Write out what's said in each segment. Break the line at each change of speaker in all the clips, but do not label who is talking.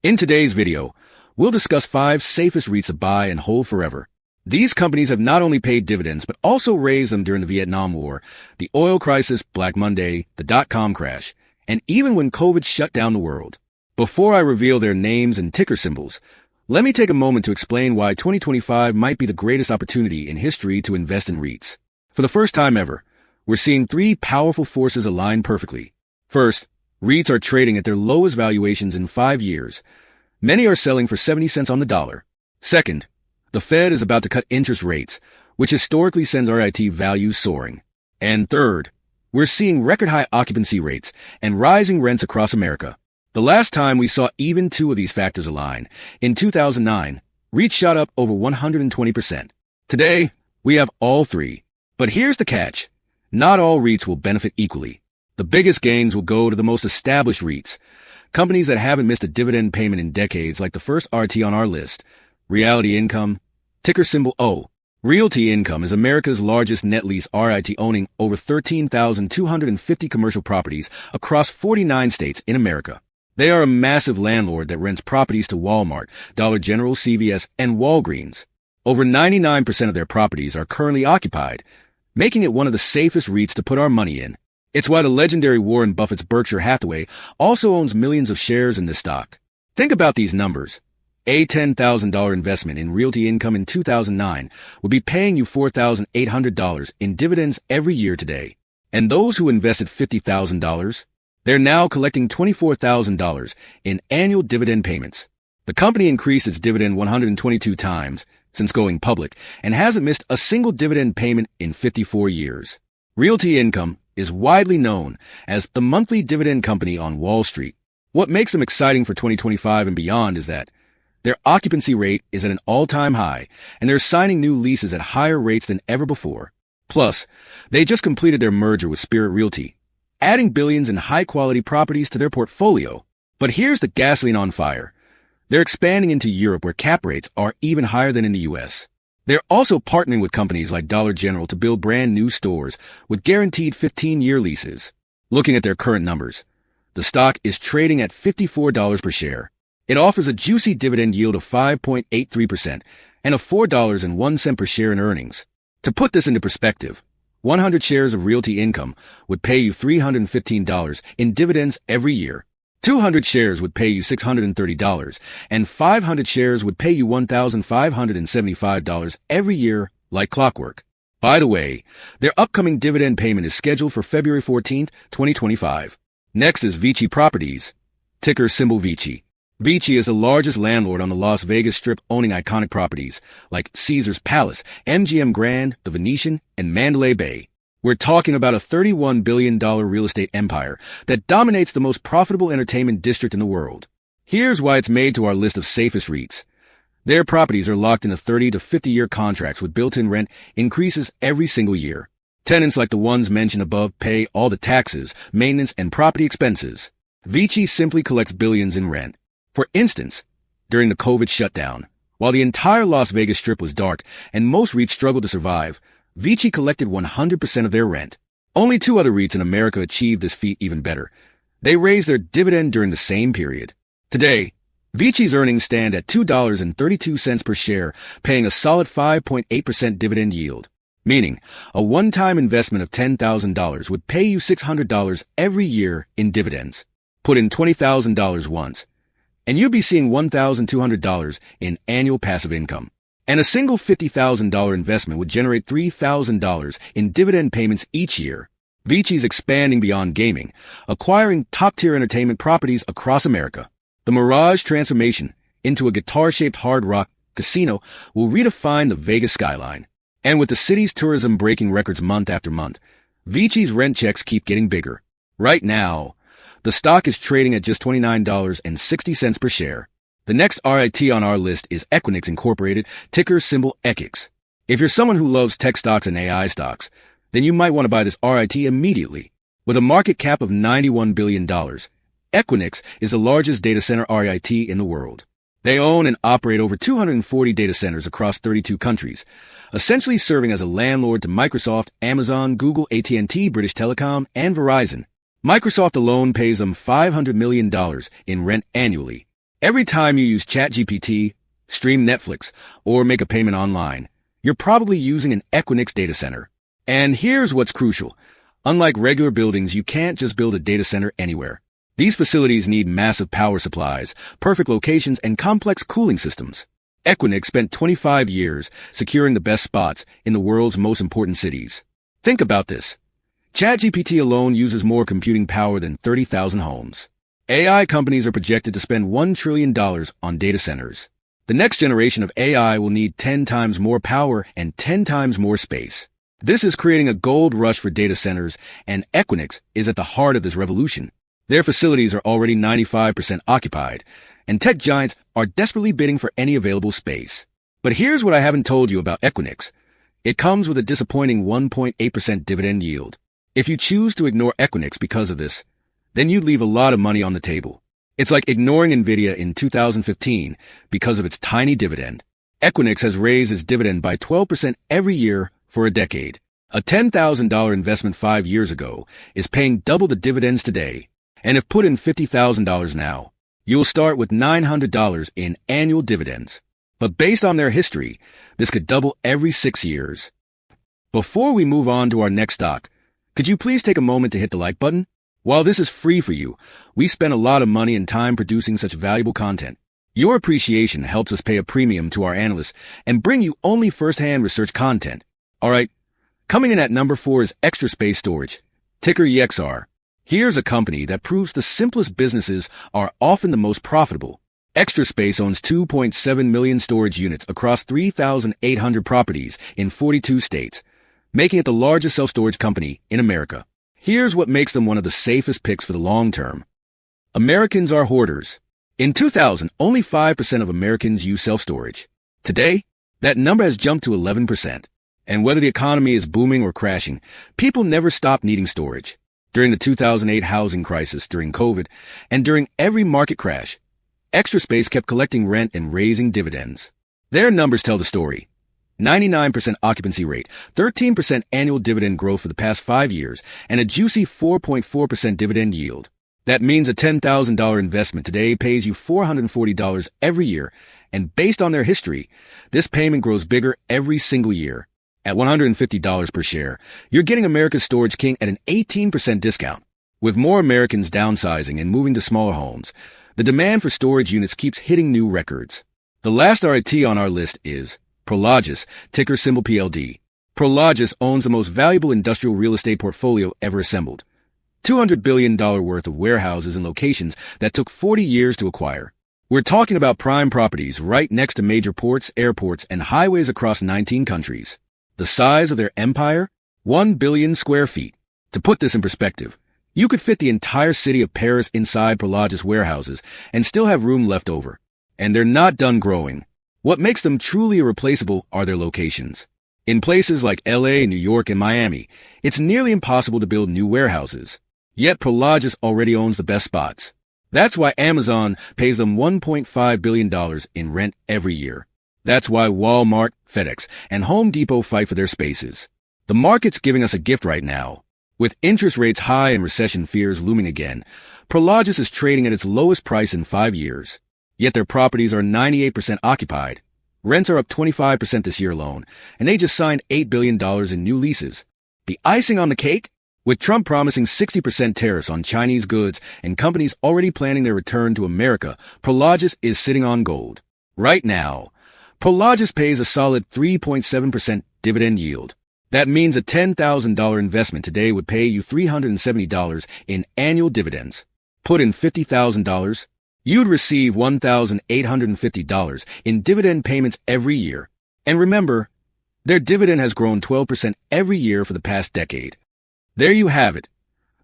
In today's video, we'll discuss 5 safest REITs to buy and hold forever. These companies have not only paid dividends, but also raised them during the Vietnam War, the oil crisis, Black Monday, the dot-com crash, and even when COVID shut down the world. Before I reveal their names and ticker symbols, let me take a moment to explain why 2025 might be the greatest opportunity in history to invest in REITs. For the first time ever, we're seeing 3 powerful forces align perfectly. First, REITs are trading at their lowest valuations in 5 years. Many are selling for 70 cents on the dollar. Second, the Fed is about to cut interest rates, which historically sends REIT values soaring. And third, we're seeing record-high occupancy rates and rising rents across America. The last time we saw even 2 of these factors align, in 2009, REITs shot up over 120%. Today, we have all 3. But here's the catch. Not all REITs will benefit equally. The biggest gains will go to the most established REITs, companies that haven't missed a dividend payment in decades, like the first RT on our list, Realty Income, ticker symbol O. Realty Income is America's largest net lease REIT, owning over 13,250 commercial properties across 49 states in America. They are a massive landlord that rents properties to Walmart, Dollar General, CVS, and Walgreens. Over 99% of their properties are currently occupied, making it one of the safest REITs to put our money in. It's why the legendary Warren Buffett's Berkshire Hathaway also owns millions of shares in this stock. Think about these numbers. A $10,000 investment in Realty Income in 2009 would be paying you $4,800 in dividends every year today. And those who invested $50,000, they're now collecting $24,000 in annual dividend payments. The company increased its dividend 122 times since going public and hasn't missed a single dividend payment in 54 years. Realty Income is widely known as the monthly dividend company on Wall Street. What makes them exciting for 2025 and beyond is that their occupancy rate is at an all-time high, and they're signing new leases at higher rates than ever before. Plus, they just completed their merger with Spirit Realty, adding billions in high-quality properties to their portfolio. But here's the gasoline on fire. They're expanding into Europe, where cap rates are even higher than in the U.S. They're also partnering with companies like Dollar General to build brand new stores with guaranteed 15-year leases. Looking at their current numbers, the stock is trading at $54 per share. It offers a juicy dividend yield of 5.83% and a $4.01 per share in earnings. To put this into perspective, 100 shares of Realty Income would pay you $315 in dividends every year. 200 shares would pay you $630, and 500 shares would pay you $1,575 every year, like clockwork. By the way, their upcoming dividend payment is scheduled for February 14th, 2025. Next is Vici Properties, ticker symbol Vici. Vici is the largest landlord on the Las Vegas Strip, owning iconic properties like Caesar's Palace, MGM Grand, the Venetian, and Mandalay Bay. We're talking about a $31 billion real estate empire that dominates the most profitable entertainment district in the world. Here's why it's made to our list of safest REITs. Their properties are locked into 30 to 50-year contracts with built-in rent increases every single year. Tenants like the ones mentioned above pay all the taxes, maintenance, and property expenses. Vici simply collects billions in rent. For instance, during the COVID shutdown, while the entire Las Vegas Strip was dark and most REITs struggled to survive, Vici collected 100% of their rent. Only 2 other REITs in America achieved this feat even better. They raised their dividend during the same period. Today, Vici's earnings stand at $2.32 per share, paying a solid 5.8% dividend yield. Meaning, a one-time investment of $10,000 would pay you $600 every year in dividends. Put in $20,000 once, and you'll be seeing $1,200 in annual passive income. And a single $50,000 investment would generate $3,000 in dividend payments each year. Vici's expanding beyond gaming, acquiring top-tier entertainment properties across America. The Mirage transformation into a guitar-shaped hard rock casino will redefine the Vegas skyline. And with the city's tourism breaking records month after month, Vici's rent checks keep getting bigger. Right now, the stock is trading at just $29.60 per share. The next REIT on our list is Equinix Incorporated, ticker symbol EQX. If you're someone who loves tech stocks and AI stocks, then you might want to buy this REIT immediately. With a market cap of $91 billion, Equinix is the largest data center REIT in the world. They own and operate over 240 data centers across 32 countries, essentially serving as a landlord to Microsoft, Amazon, Google, AT&T, British Telecom, and Verizon. Microsoft alone pays them $500 million in rent annually. Every time you use ChatGPT, stream Netflix, or make a payment online, you're probably using an Equinix data center. And here's what's crucial. Unlike regular buildings, you can't just build a data center anywhere. These facilities need massive power supplies, perfect locations, and complex cooling systems. Equinix spent 25 years securing the best spots in the world's most important cities. Think about this. ChatGPT alone uses more computing power than 30,000 homes. AI companies are projected to spend $1 trillion on data centers. The next generation of AI will need 10 times more power and 10 times more space. This is creating a gold rush for data centers, and Equinix is at the heart of this revolution. Their facilities are already 95% occupied, and tech giants are desperately bidding for any available space. But here's what I haven't told you about Equinix. It comes with a disappointing 1.8% dividend yield. If you choose to ignore Equinix because of this, then you'd leave a lot of money on the table. It's like ignoring Nvidia in 2015 because of its tiny dividend. Equinix has raised its dividend by 12% every year for a decade. A $10,000 investment 5 years ago is paying double the dividends today. And if put in $50,000 now, you'll start with $900 in annual dividends. But based on their history, this could double every 6 years. Before we move on to our next stock, could you please take a moment to hit the like button? While this is free for you, we spend a lot of money and time producing such valuable content. Your appreciation helps us pay a premium to our analysts and bring you only first-hand research content. All right, coming in at number 4 is Extra Space Storage, ticker EXR. Here's a company that proves the simplest businesses are often the most profitable. Extra Space owns 2.7 million storage units across 3,800 properties in 42 states, making it the largest self-storage company in America. Here's what makes them one of the safest picks for the long term. Americans are hoarders. In 2000, only 5% of Americans use self-storage. Today, that number has jumped to 11%. And whether the economy is booming or crashing, people never stop needing storage. During the 2008 housing crisis, during COVID, and during every market crash, Extra Space kept collecting rent and raising dividends. Their numbers tell the story. 99% occupancy rate, 13% annual dividend growth for the past 5 years, and a juicy 4.4% dividend yield. That means a $10,000 investment today pays you $440 every year, and based on their history, this payment grows bigger every single year. At $150 per share, you're getting America's Storage King at an 18% discount. With more Americans downsizing and moving to smaller homes, the demand for storage units keeps hitting new records. The last REIT on our list is Prologis, ticker symbol PLD. Prologis owns the most valuable industrial real estate portfolio ever assembled. $200 billion worth of warehouses and locations that took 40 years to acquire. We're talking about prime properties right next to major ports, airports, and highways across 19 countries. The size of their empire? 1 billion square feet. To put this in perspective, you could fit the entire city of Paris inside Prologis warehouses and still have room left over. And they're not done growing. What makes them truly irreplaceable are their locations. In places like LA, New York, and Miami, it's nearly impossible to build new warehouses. Yet Prologis already owns the best spots. That's why Amazon pays them $1.5 billion in rent every year. That's why Walmart, FedEx, and Home Depot fight for their spaces. The market's giving us a gift right now. With interest rates high and recession fears looming again, Prologis is trading at its lowest price in 5 years. Yet their properties are 98% occupied. Rents are up 25% this year alone, and they just signed $8 billion in new leases. The icing on the cake? With Trump promising 60% tariffs on Chinese goods and companies already planning their return to America, Prologis is sitting on gold. Right now, Prologis pays a solid 3.7% dividend yield. That means a $10,000 investment today would pay you $370 in annual dividends. Put in $50,000, you'd receive $1,850 in dividend payments every year. And remember, their dividend has grown 12% every year for the past decade. There you have it.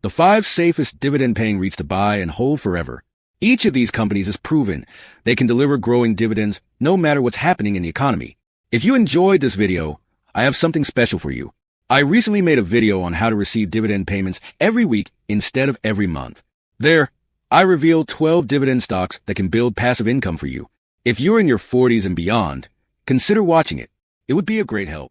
The 5 safest dividend-paying REITs to buy and hold forever. Each of these companies has proven they can deliver growing dividends no matter what's happening in the economy. If you enjoyed this video, I have something special for you. I recently made a video on how to receive dividend payments every week instead of every month. There, I revealed 12 dividend stocks that can build passive income for you. If you're in your 40s and beyond, consider watching it. It would be a great help.